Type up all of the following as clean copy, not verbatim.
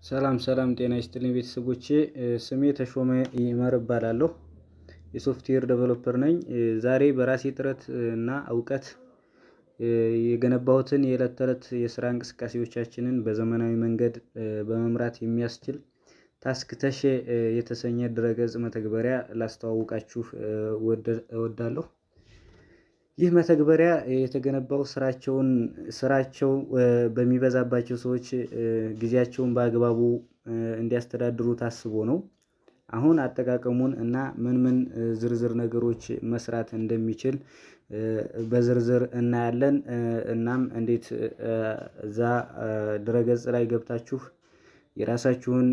ሰላም ሰላም ጤና ይስጥልኝ ቤተሰቦቼ ስሜ ተሾመ ይመር እባላለሁ። የሶፍትዌር ዴቨሎፐር ነኝ። ዛሬ በራሴ ጥረት እና እውቀት የገነባሁትን የዕለት ተዕለት የስራ እንቅስቃሴዎቻችንን በዘመናዊ መንገድ በመምራት የሚያስችል ታስክተሽ የተሰኘ ድረገጽ መተግበሪያ ላስተዋውቃችሁ እወዳለሁ። ይህ መተግበሪያ የተገነባው ስራቸው በሚበዛባቸው ሰዎች ጊዜያቸውን በአግባቡ እንዲያስተዳድሩ ታስቦ ነው። አሁን አጠቃቀሙን እና ምን ዝርዝር ነገሮች መስራት እንደሚችል በዝርዝር እናያለን። እናም እንዴት እዛ ድረገጽ ላይ ገብታችሁ የራሳችሁን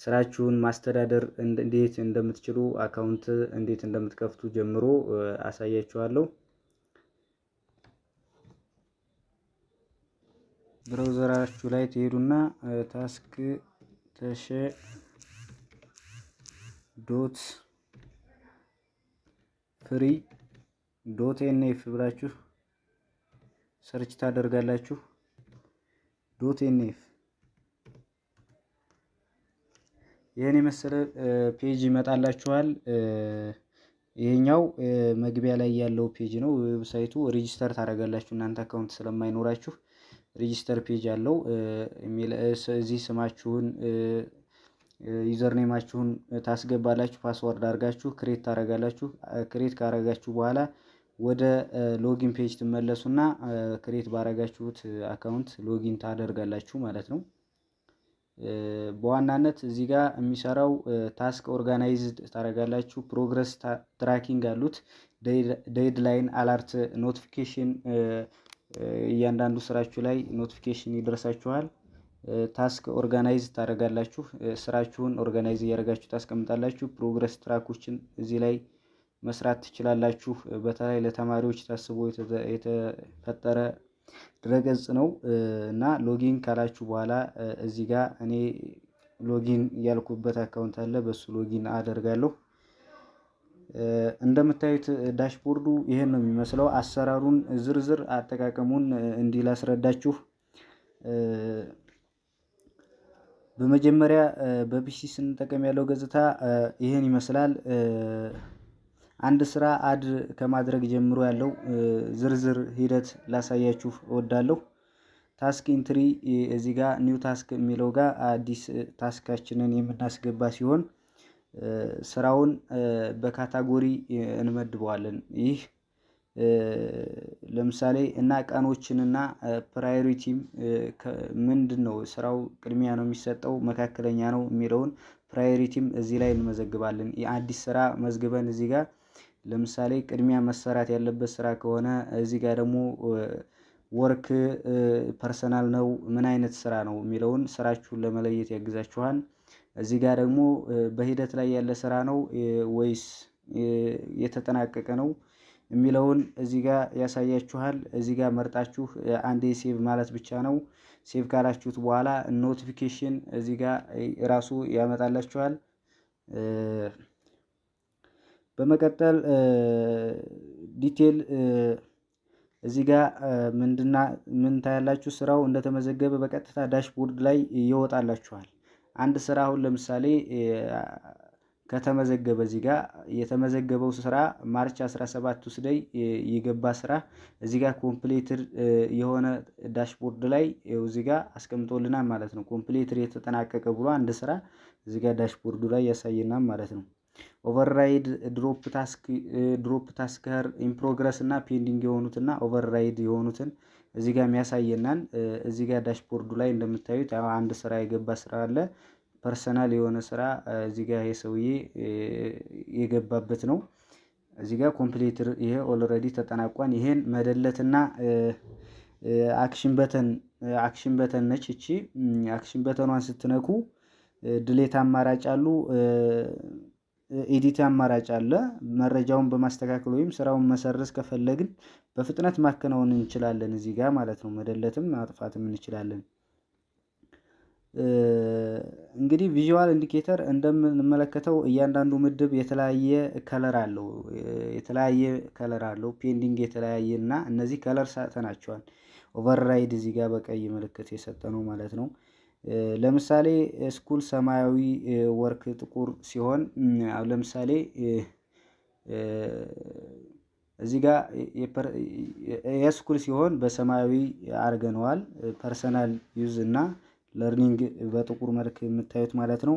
ስራችሁን ማስተዳደር እንዴት እንደምትችሉ አካውንት እንዴት እንደምትከፍቱ ጀምሮ አሳያችኋለሁ። ብራውዘራችሁ ላይ ትሄዱና ታስክተሽ ዶት ፍሪ ዶት ኤንኤፍ ብላችሁ ሰርች ታደርጋላችሁ። ዶት ኤንኤፍ ይሄን የመሰለ ፔጅ ይመጣላችኋል። ይሄኛው መግቢያ ላይ ያለው ፔጅ ነው። ዌብሳይቱ ሬጂስተር ታደርጋላችሁ እናንተ አካውንት ስለማይኖራችሁ ሬጂስተር ፔጅ አለው። ኢሜል እዚህ ስማችሁን ዩዘር ኔማችሁን ታስገባላችሁ፣ ፓስወርድ አድርጋችሁ ክሬት ታደርጋላችሁ። ክሬት ካደረጋችሁ በኋላ ወደ ሎጊን ፔጅ ትመለሱና ክሬት ባደረጋችሁት አካውንት ሎጊን ታደርጋላችሁ ማለት ነው። በዋናነት እዚህ ጋር የሚሰራው ታስክ ኦርጋናይዝድ ታደርጋላችሁ። ፕሮግረስ ትራኪንግ አሉት። ዴድላይን አላርት ኖቲፊኬሽን እያንዳንዱ ስራችሁ ላይ ኖቲፊኬሽን ይደርሳችኋል። ታስክ ኦርጋናይዝ ታደርጋላችሁ። ስራችሁን ኦርጋናይዝ እያደረጋችሁ ታስቀምጣላችሁ። ፕሮግረስ ትራኮችን እዚህ ላይ መስራት ትችላላችሁ። በተለይ ለተማሪዎች ታስቦ የተፈጠረ ድረገጽ ነው እና ሎጊን ካላችሁ በኋላ እዚህ ጋር እኔ ሎጊን ያልኩበት አካውንት አለ፣ በሱ ሎጊን አደርጋለሁ። እንደምታዩት ዳሽቦርዱ ይሄን ነው የሚመስለው። አሰራሩን ዝርዝር አጠቃቀሙን እንዲህ ላስረዳችሁ። በመጀመሪያ በፒሲ ስንጠቀም ያለው ገጽታ ይሄን ይመስላል። አንድ ስራ አድ ከማድረግ ጀምሮ ያለው ዝርዝር ሂደት ላሳያችሁ እወዳለሁ። ታስክ ኢንትሪ እዚህ ጋር ኒው ታስክ የሚለው ጋር አዲስ ታስካችንን የምናስገባ ሲሆን ስራውን በካታጎሪ እንመድበዋለን። ይህ ለምሳሌ እና ቀኖችንና ፕራዮሪቲም ምንድነው ስራው ቅድሚያ ነው የሚሰጠው መካከለኛ ነው የሚለውን ፕራዮሪቲም እዚህ ላይ እንመዘግባለን። የአዲስ ስራ መዝግበን እዚህ ጋር ለምሳሌ ቅድሚያ መሰራት ያለበት ስራ ከሆነ እዚህ ጋር ደግሞ ወርክ ፐርሰናል ነው ምን አይነት ስራ ነው የሚለውን ስራችሁን ለመለየት ያግዛችኋል። እዚህ ጋር ደግሞ በሂደት ላይ ያለ ስራ ነው ወይስ የተጠናቀቀ ነው የሚለውን እዚህ ጋር ያሳያችኋል። እዚህ ጋር መርጣችሁ አንዴ ሴቭ ማለት ብቻ ነው። ሴቭ ካላችሁት በኋላ ኖቲፊኬሽን እዚህ ጋር ራሱ ያመጣላችኋል። በመቀጠል ዲቴል እዚህ ጋር ምን ታያላችሁ? ስራው እንደተመዘገበ በቀጥታ ዳሽቦርድ ላይ ይወጣላችኋል። አንድ ስራ አሁን ለምሳሌ ከተመዘገበ እዚህ ጋር የተመዘገበው ስራ ማርች 17 ቱስዴይ የገባ ስራ እዚህ ጋር ኮምፕሊትድ የሆነ ዳሽቦርድ ላይ እዚህ ጋር አስቀምጦልናል ማለት ነው። ኮምፕሊትድ የተጠናቀቀ ብሎ አንድ ስራ እዚህ ጋር ዳሽቦርዱ ላይ ያሳየናል ማለት ነው። ኦቨርራይድ ድሮፕ ታስከር ኢን ፕሮግረስ እና ፔንዲንግ የሆኑትና ኦቨርራይድ የሆኑትን እዚህ ጋር የሚያሳየናል። እዚህ ጋር ዳሽቦርዱ ላይ እንደምታዩት አንድ ስራ የገባ ስራ አለ። ፐርሰናል የሆነ ስራ እዚህ ጋር ይሄ ሰውዬ የገባበት ነው። እዚህ ጋር ኮምፕሊትድ ይሄ ኦልሬዲ ተጠናቋል። ይሄን መደለትና አክሽን በተን ነች እቺ። አክሽን በተኗን ስትነኩ ድሌት አማራጭ አሉ፣ ኤዲት አማራጭ አለ። መረጃውን በማስተካከል ወይም ስራውን መሰረዝ ከፈለግን በፍጥነት ማከናወን እንችላለን እዚህ ጋር ማለት ነው። መደለትም ማጥፋትም እንችላለን። እንግዲህ ቪዥዋል ኢንዲኬተር እንደምንመለከተው እያንዳንዱ ምድብ የተለያየ ከለር አለው። ፔንዲንግ የተለያየ እና እነዚህ ከለር ሰጥተናቸዋል። ኦቨርራይድ እዚህ ጋር በቀይ ምልክት የሰጠ ነው ማለት ነው። ለምሳሌ ስኩል ሰማያዊ፣ ወርክ ጥቁር ሲሆን አሁን ለምሳሌ እዚህ ጋር የስኩል ሲሆን በሰማያዊ አርገነዋል። ፐርሰናል ዩዝ እና ለርኒንግ በጥቁር መልክ የምታዩት ማለት ነው።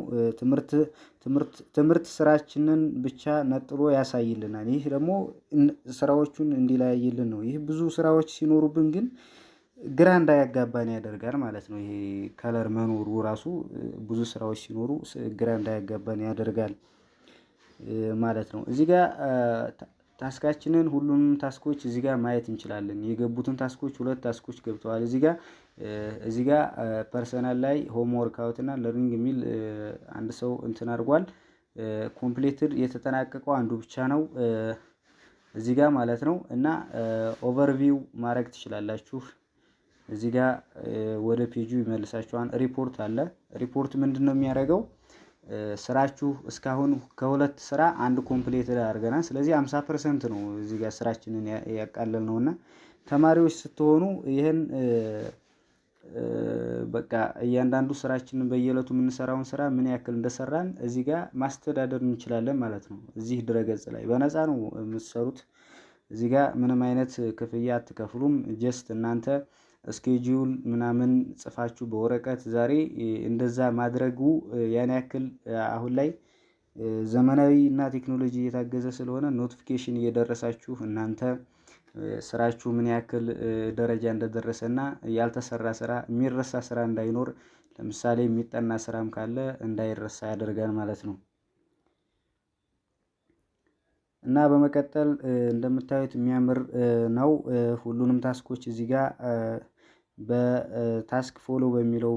ትምህርት ስራችንን ብቻ ነጥሎ ያሳይልናል። ይህ ደግሞ ስራዎቹን እንዲለያይልን ነው። ይህ ብዙ ስራዎች ሲኖሩብን ግን ግራ እንዳያጋባን ያደርጋል ማለት ነው። ይሄ ከለር መኖሩ ራሱ ብዙ ስራዎች ሲኖሩ ግራ እንዳያጋባን ያደርጋል ማለት ነው። እዚህ ጋር ታስካችንን ሁሉንም ታስኮች እዚህ ጋር ማየት እንችላለን። የገቡትን ታስኮች 2 ታስኮች ገብተዋል። እዚህ ጋር ፐርሰናል ላይ ሆም ወርክ አውት እና ለርኒንግ የሚል አንድ ሰው እንትን አድርጓል። ኮምፕሊትድ የተጠናቀቀው አንዱ ብቻ ነው እዚህ ጋር ማለት ነው። እና ኦቨርቪው ማድረግ ትችላላችሁ። እዚህ ጋር ወደ ፔጁ ይመልሳችኋል። ሪፖርት አለ። ሪፖርት ምንድነው የሚያደርገው? ስራችሁ እስካሁን ከ2 ስራ አንድ ኮምፕሊት አድርገናል። ስለዚህ 50% ነው እዚህ ጋር ስራችንን ያቃለል ነውና ተማሪዎች ስትሆኑ ይሄን በቃ እያንዳንዱ ስራችንን በየዕለቱ የምንሰራውን ስራ ምን ያክል እንደሰራን እዚህ ጋር ማስተዳደር እንችላለን ማለት ነው። እዚህ ድረገጽ ላይ በነፃ ነው የምትሰሩት። እዚህ ጋር ምንም አይነት ክፍያ አትከፍሉም። ጀስት እናንተ ስኬጁል ምናምን ጽፋችሁ በወረቀት ዛሬ እንደዛ ማድረጉ ያን ያክል አሁን ላይ ዘመናዊ እና ቴክኖሎጂ እየታገዘ ስለሆነ ኖቲፊኬሽን እየደረሳችሁ እናንተ ስራችሁ ምን ያክል ደረጃ እንደደረሰና ያልተሰራ ስራ የሚረሳ ስራ እንዳይኖር፣ ለምሳሌ የሚጠና ስራም ካለ እንዳይረሳ ያደርጋል ማለት ነው። እና በመቀጠል እንደምታዩት የሚያምር ነው። ሁሉንም ታስኮች እዚህ ጋር በታስክ ፎሎ በሚለው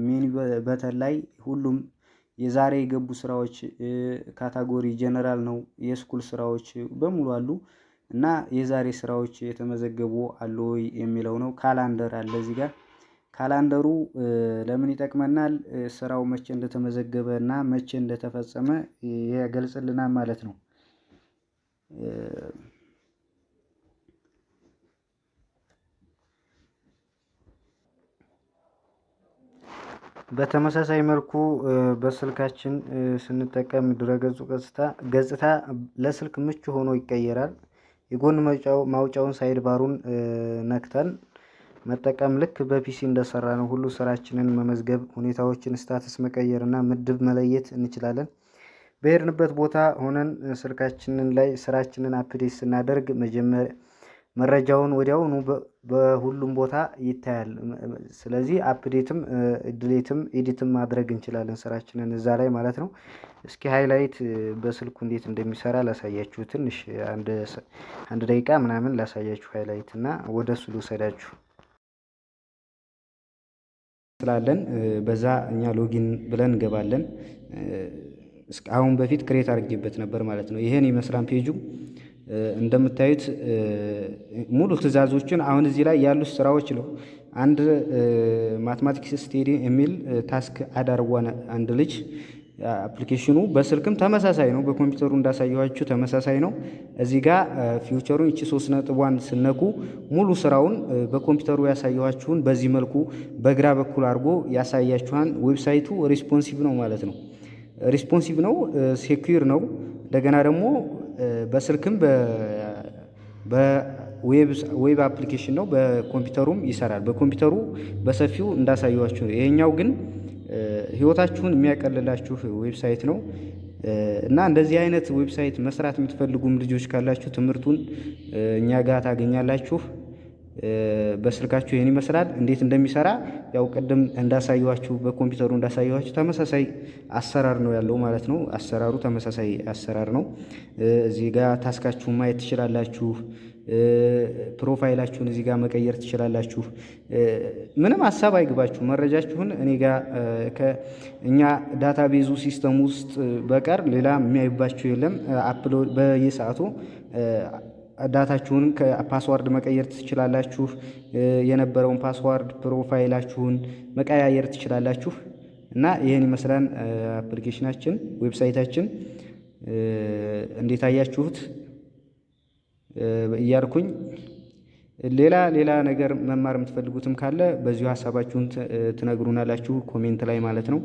ሜኑ በተን ላይ ሁሉም የዛሬ የገቡ ስራዎች ካታጎሪ ጀነራል ነው። የስኩል ስራዎች በሙሉ አሉ እና የዛሬ ስራዎች የተመዘገቡ አሉ ወይ የሚለው ነው። ካላንደር አለ እዚህ ጋር። ካላንደሩ ለምን ይጠቅመናል? ስራው መቼ እንደተመዘገበ እና መቼ እንደተፈጸመ ይገልጽልናል ማለት ነው። በተመሳሳይ መልኩ በስልካችን ስንጠቀም ድረገጹ ገጽታ ለስልክ ምቹ ሆኖ ይቀየራል። የጎን ማውጫውን ሳይድ ባሩን ነክተን መጠቀም ልክ በፒሲ እንደሰራ ነው ሁሉ ስራችንን መመዝገብ፣ ሁኔታዎችን ስታተስ መቀየር እና ምድብ መለየት እንችላለን። በሄድንበት ቦታ ሆነን ስልካችንን ላይ ስራችንን አፕዴት ስናደርግ መረጃውን ወዲያውኑ በሁሉም ቦታ ይታያል። ስለዚህ አፕዴትም ድሌትም ኤዲትም ማድረግ እንችላለን ስራችንን እዛ ላይ ማለት ነው። እስኪ ሃይላይት በስልኩ እንዴት እንደሚሰራ ላሳያችሁ። ትንሽ አንድ ደቂቃ ምናምን ላሳያችሁ ሃይላይት እና ወደ እሱ ልውሰዳችሁ ስላለን በዛ እኛ ሎጊን ብለን እንገባለን። አሁን በፊት ክሬት አድርጌበት ነበር ማለት ነው። ይሄን ይመስላል ፔጁ። እንደምታዩት ሙሉ ትዕዛዞችን አሁን እዚህ ላይ ያሉት ስራዎች ነው። አንድ ማትማቲክስ ስቴዲ የሚል ታስክ አዳርጓን አንድ ልጅ አፕሊኬሽኑ በስልክም ተመሳሳይ ነው፣ በኮምፒውተሩ እንዳሳየኋችሁ ተመሳሳይ ነው። እዚህ ጋር ፊውቸሩን እቺ 3 ነጥቧን ስነኩ ሙሉ ስራውን በኮምፒውተሩ ያሳየኋችሁን በዚህ መልኩ በግራ በኩል አድርጎ ያሳያችኋን። ዌብሳይቱ ሪስፖንሲቭ ነው ማለት ነው። ሪስፖንሲቭ ነው፣ ሴኩር ነው። እንደገና ደግሞ በስልክም በዌብ አፕሊኬሽን ነው፣ በኮምፒውተሩም ይሰራል። በኮምፒውተሩ በሰፊው እንዳሳየኋችሁ ነው። ይሄኛው ግን ህይወታችሁን የሚያቀልላችሁ ዌብሳይት ነው እና እንደዚህ አይነት ዌብሳይት መስራት የምትፈልጉም ልጆች ካላችሁ ትምህርቱን እኛ ጋር ታገኛላችሁ። በስልካችሁ ይሄን ይመስላል። እንዴት እንደሚሰራ ያው ቅድም እንዳሳየኋችሁ በኮምፒውተሩ እንዳሳየኋችሁ ተመሳሳይ አሰራር ነው ያለው ማለት ነው። አሰራሩ ተመሳሳይ አሰራር ነው። እዚህ ጋር ታስካችሁን ማየት ትችላላችሁ። ፕሮፋይላችሁን እዚህ ጋር መቀየር ትችላላችሁ። ምንም ሀሳብ አይግባችሁ። መረጃችሁን እኔ ጋር ከእኛ ዳታቤዙ ሲስተም ውስጥ በቀር ሌላ የሚያይባችሁ የለም። አፕሎድ በየሰዓቱ ዳታችሁን ከፓስዋርድ መቀየር ትችላላችሁ። የነበረውን ፓስዋርድ ፕሮፋይላችሁን መቀያየር ትችላላችሁ እና ይህን ይመስላል አፕሊኬሽናችን፣ ዌብሳይታችን። እንዴት አያችሁት እያልኩኝ ሌላ ነገር መማር የምትፈልጉትም ካለ በዚሁ ሀሳባችሁን ትነግሩናላችሁ ኮሜንት ላይ ማለት ነው።